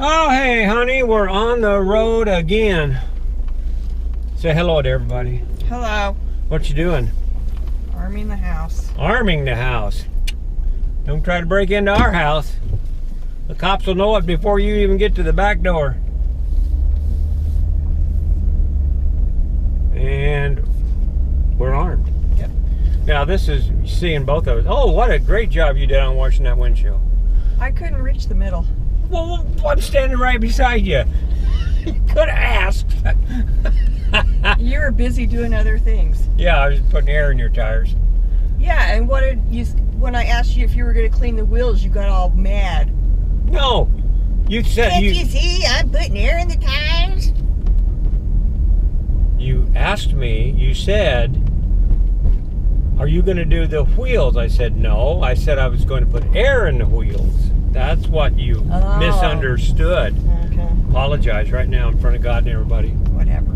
Oh, hey, honey, we're on the road again. Say hello to everybody. Hello. What you doing? Arming the house. Arming the house. Don't try to break into our house. The cops will know it before you even get to the back door. And we're armed. Yep. Now this is seeing both of us. Oh, what a great job you did on washing that windshield. I couldn't reach the middle. Well, I'm standing right beside you. You could have asked. You were busy doing other things. Yeah, I was putting air in your tires. Yeah, and what did you? When I asked you if you were going to clean the wheels, you got all mad. No, you said Can't you see I'm putting air in the tires? You asked me. You said, "Are you going to do the wheels?" I said, "No." I said I was going to put air in the wheels. That's what you misunderstood. Okay. Apologize right now in front of God and everybody. Whatever.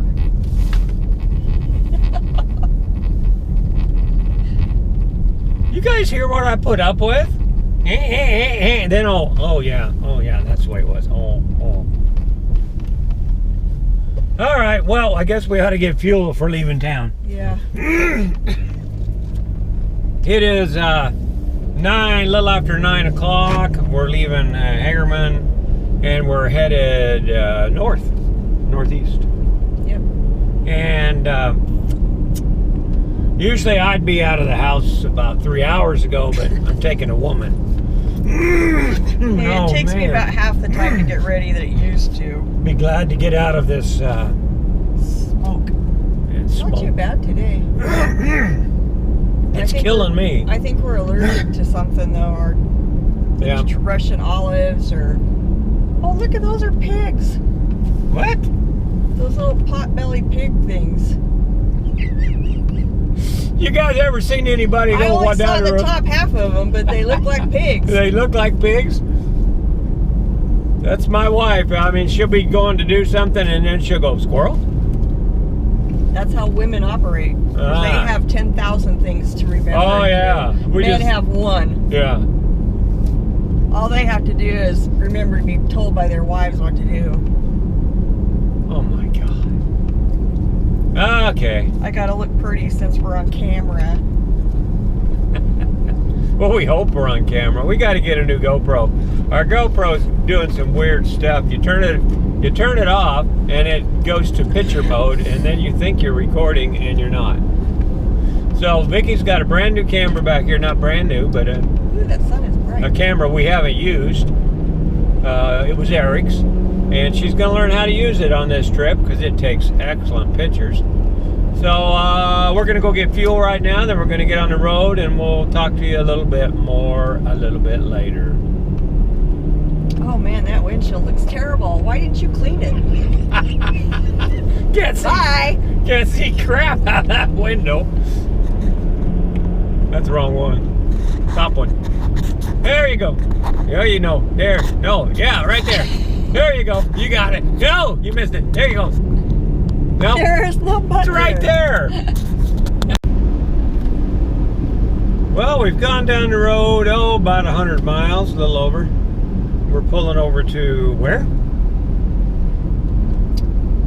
You guys hear what I put up with? Then oh yeah, that's the way it was. Oh. All right, well, I guess we ought to get fuel for leaving town. Yeah. It is little after 9 o'clock. We're leaving Hagerman, and we're headed northeast. Yep. And usually I'd be out of the house about 3 hours ago, but I'm taking a woman. It takes me about half the time to get ready that it used to. Be glad to get out of this Smoke. Not too bad today. It's killing me. I think we're allergic to something though, or Russian olives, or look at those are pigs. What? Those little pot-bellied pig things. You guys ever seen anybody go I only down saw the road? top half of them, but they look like pigs. They look like pigs? That's my wife. I mean, she'll be going to do something and then she'll go, squirrel? That's how women operate. They have 10,000 things to remember. Oh, yeah. Men have one. Yeah. All they have to do is remember to be told by their wives what to do. Oh, my God. Okay. I gotta look pretty since we're on camera. Well, we hope we're on camera. We got to get a new GoPro. Our GoPro's doing some weird stuff. You turn it off, and it goes to picture mode, and then you think you're recording, and you're not. So Vicky's got a brand new camera back here. Not brand new, but Ooh, that sun is bright. a camera we haven't used. It was Eric's, and she's going to learn how to use it on this trip because it takes excellent pictures. So we're going to go get fuel right now, then we're going to get on the road, and we'll talk to you a little bit more a little bit later. Oh man, that windshield looks terrible. Why didn't you clean it? Can't see crap out of that window. That's the wrong one. Top one. There you go. Yeah, you know. There. No. Yeah, right there. There you go. You got it. No, you missed it. There you go. No. There's no button. It's right there. Well, we've gone down the road, about 100 miles, a little over. We're pulling over to where?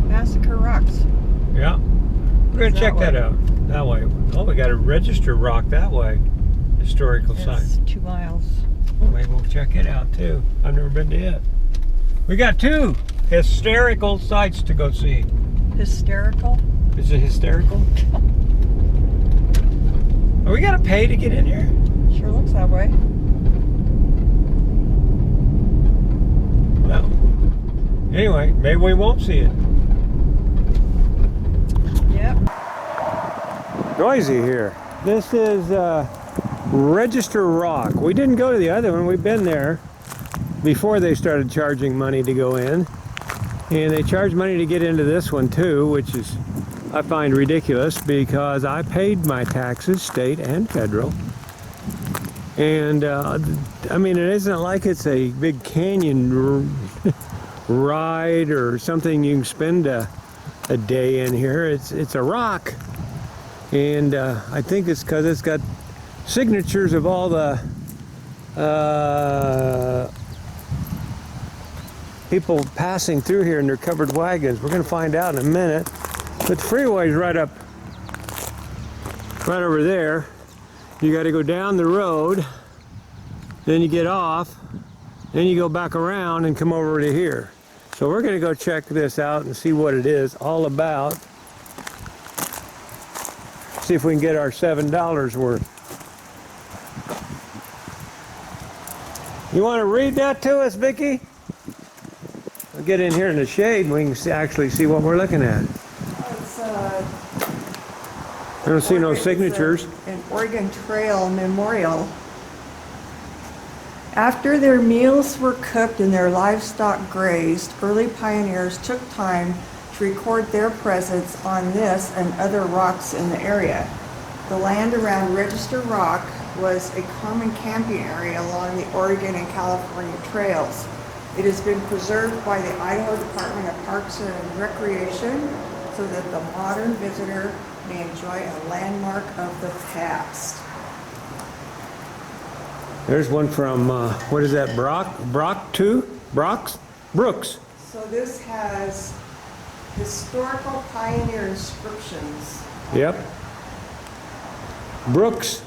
Massacre Rocks. Yeah. We're going to check that out. That way. Oh, we got a register rock that way. Historical site. It's 2 miles. Well, maybe we'll check it out too. I've never been to it. We got 2 hysterical sites to go see. Hysterical? Is it hysterical? Are we got to pay to get in here? Sure looks that way. Well, anyway, maybe we won't see it. Yep. Noisy here. This is Register Rock. We didn't go to the other one. We've been there before they started charging money to go in. And they charge money to get into this one too, which is, I find ridiculous because I paid my taxes, state and federal. And I mean, it isn't like it's a big canyon ride or something you can spend a day in here. It's a rock. And I think it's because it's got signatures of all the people passing through here in their covered wagons. We're going to find out in a minute. But the freeway's right over there. You got to go down the road, then you get off, then you go back around and come over to here. So we're going to go check this out and see what it is all about. See if we can get our $7 worth. You want to read that to us, Vicki? We'll get in here in the shade and we can actually see what we're looking at. I don't see no signatures. An Oregon Trail memorial. After their meals were cooked and their livestock grazed, early pioneers took time to record their presence on this and other rocks in the area. The land around Register Rock was a common camping area along the Oregon and California trails. It has been preserved by the Idaho Department of Parks and Recreation so that the modern visitor may enjoy a landmark of the past. There's one from, what is that, Brooks? So this has historical pioneer inscriptions. Yep. Brooks,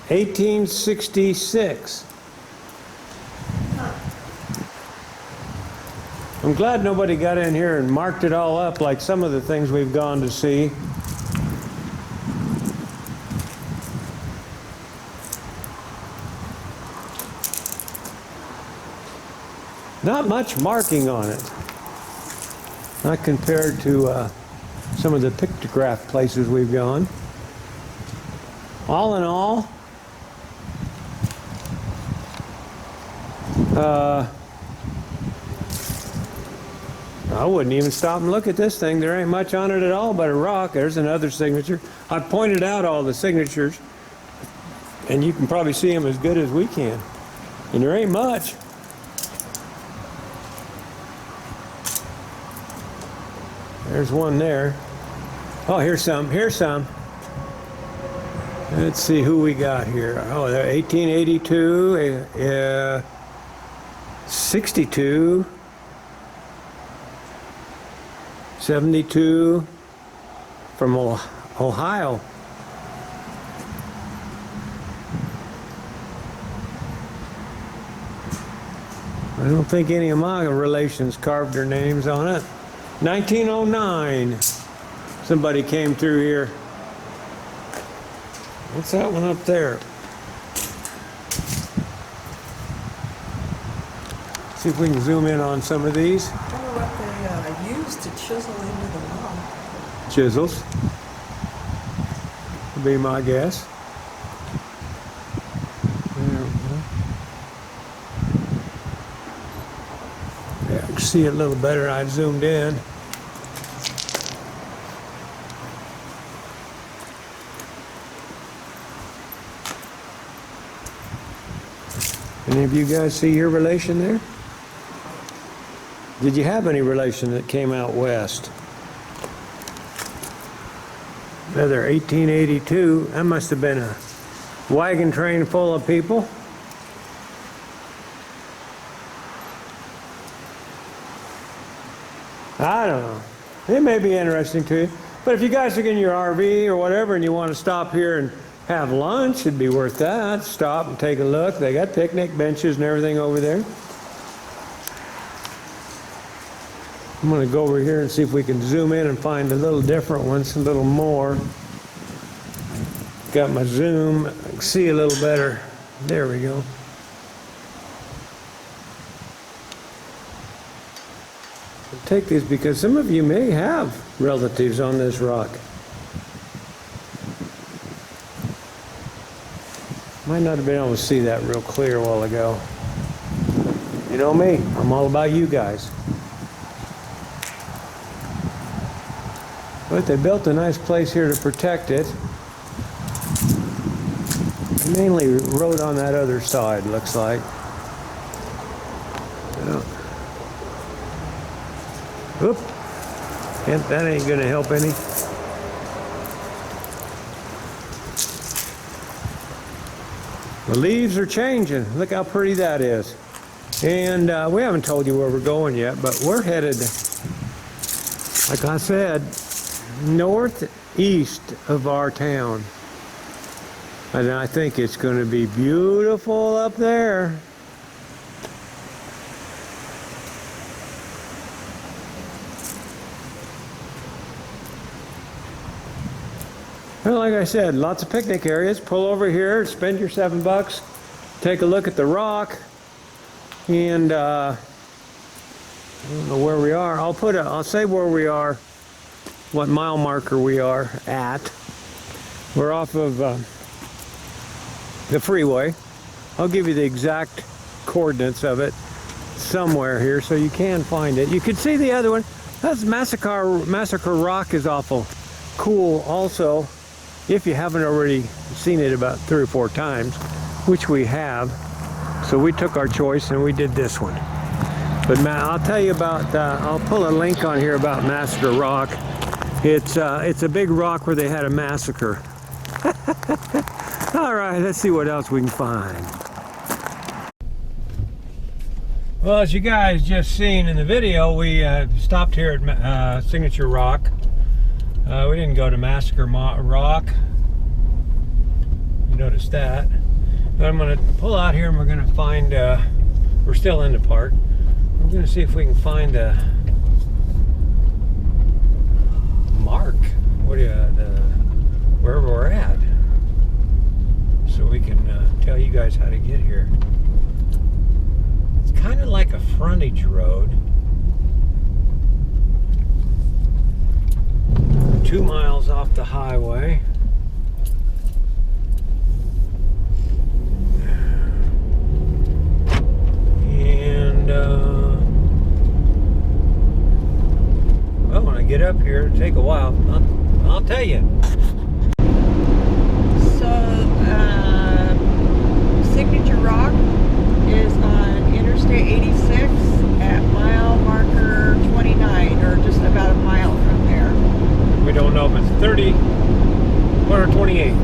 1866. I'm glad nobody got in here and marked it all up like some of the things we've gone to see. Not much marking on it. Not compared to some of the pictograph places we've gone. All in all, I wouldn't even stop and look at this thing. There ain't much on it at all but a rock. There's another signature. I pointed out all the signatures, and you can probably see them as good as we can. And there ain't much. There's one there. Oh, here's some. Let's see who we got here. Oh, they're 1882, 62, 72 from Ohio. I don't think any of my relations carved their names on it. 1909. Somebody came through here. What's that one up there? See if we can zoom in on some of these. I wonder what they used to chisel into the rock. Chisels. Would be my guess. Yeah, I can see it a little better. I zoomed in. Any of you guys see your relation there? Did you have any relation that came out west? Another 1882. That must have been a wagon train full of people. I don't know. It may be interesting to you. But if you guys are in your RV or whatever and you want to stop here and have lunch, it'd be worth that. Stop and take a look. They got picnic benches and everything over there. I'm going to go over here and see if we can zoom in and find a little different ones, a little more. Got my zoom. I can see a little better. There we go. I'll take these because some of you may have relatives on this rock. Might not have been able to see that real clear a while ago. You know me, I'm all about you guys. But they built a nice place here to protect it. They mainly rode on that other side, looks like. Yeah. Oop. That ain't gonna help any. The leaves are changing. Look how pretty that is. And we haven't told you where we're going yet, but we're headed, like I said, northeast of our town. And I think it's going to be beautiful up there. Well, like I said, lots of picnic areas. Pull over here, spend your $7, take a look at the rock, and I don't know where we are. I'll say where we are, what mile marker we are at. We're off of the freeway. I'll give you the exact coordinates of it somewhere here so you can find it. You can see the other one. That's Massacre Rock is awful cool also, if you haven't already seen it about 3 or 4 times, which we have. So we took our choice and we did this one. But I'll tell you about, I'll pull a link on here about Massacre Rock. It's a big rock where they had a massacre. All right, let's see what else we can find. Well, as you guys just seen in the video, we stopped here at Signature Rock. We didn't go to Massacre Rock. You noticed that. But I'm going to pull out here and we're going to find, we're still in the park. We're going to see if we can find a mark, wherever we're at, so we can tell you guys how to get here. It's kind of like a frontage road. 2 miles off the highway. And well, when I get up here, it'll take a while. I'll tell you. So, Signature Rock is on Interstate 86 at mile marker 29, or just about a mile from there. We don't know if it's 30 or 28.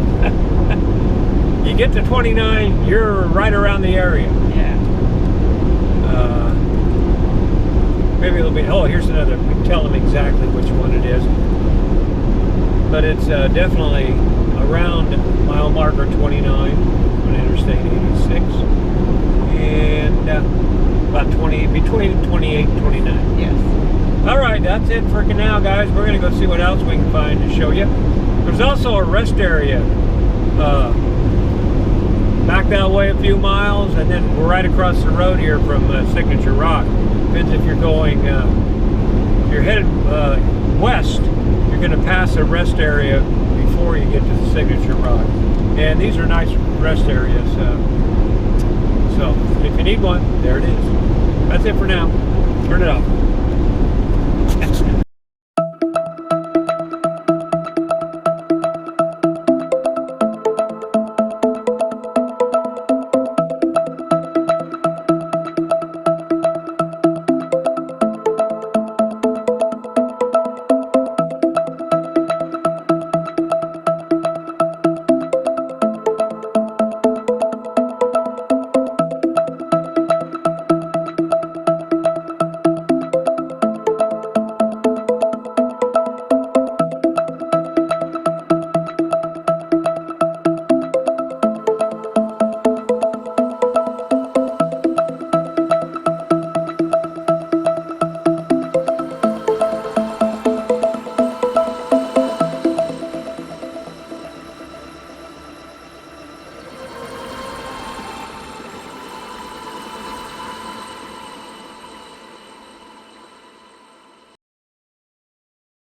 You get to 29, you're right around the area. Yeah. Maybe it'll be, oh, here's another, we can tell them exactly which one it is. But it's definitely around mile marker 29 on Interstate 86. And about between 28 and 29. Yes. All right, that's it for now, guys. We're going to go see what else we can find to show you. There's also a rest area back that way a few miles, and then we're right across the road here from Signature Rock. Depends if you're going, if you're headed west, you're going to pass a rest area before you get to the Signature Rock. And these are nice rest areas. So if you need one, there it is. That's it for now. Turn it off.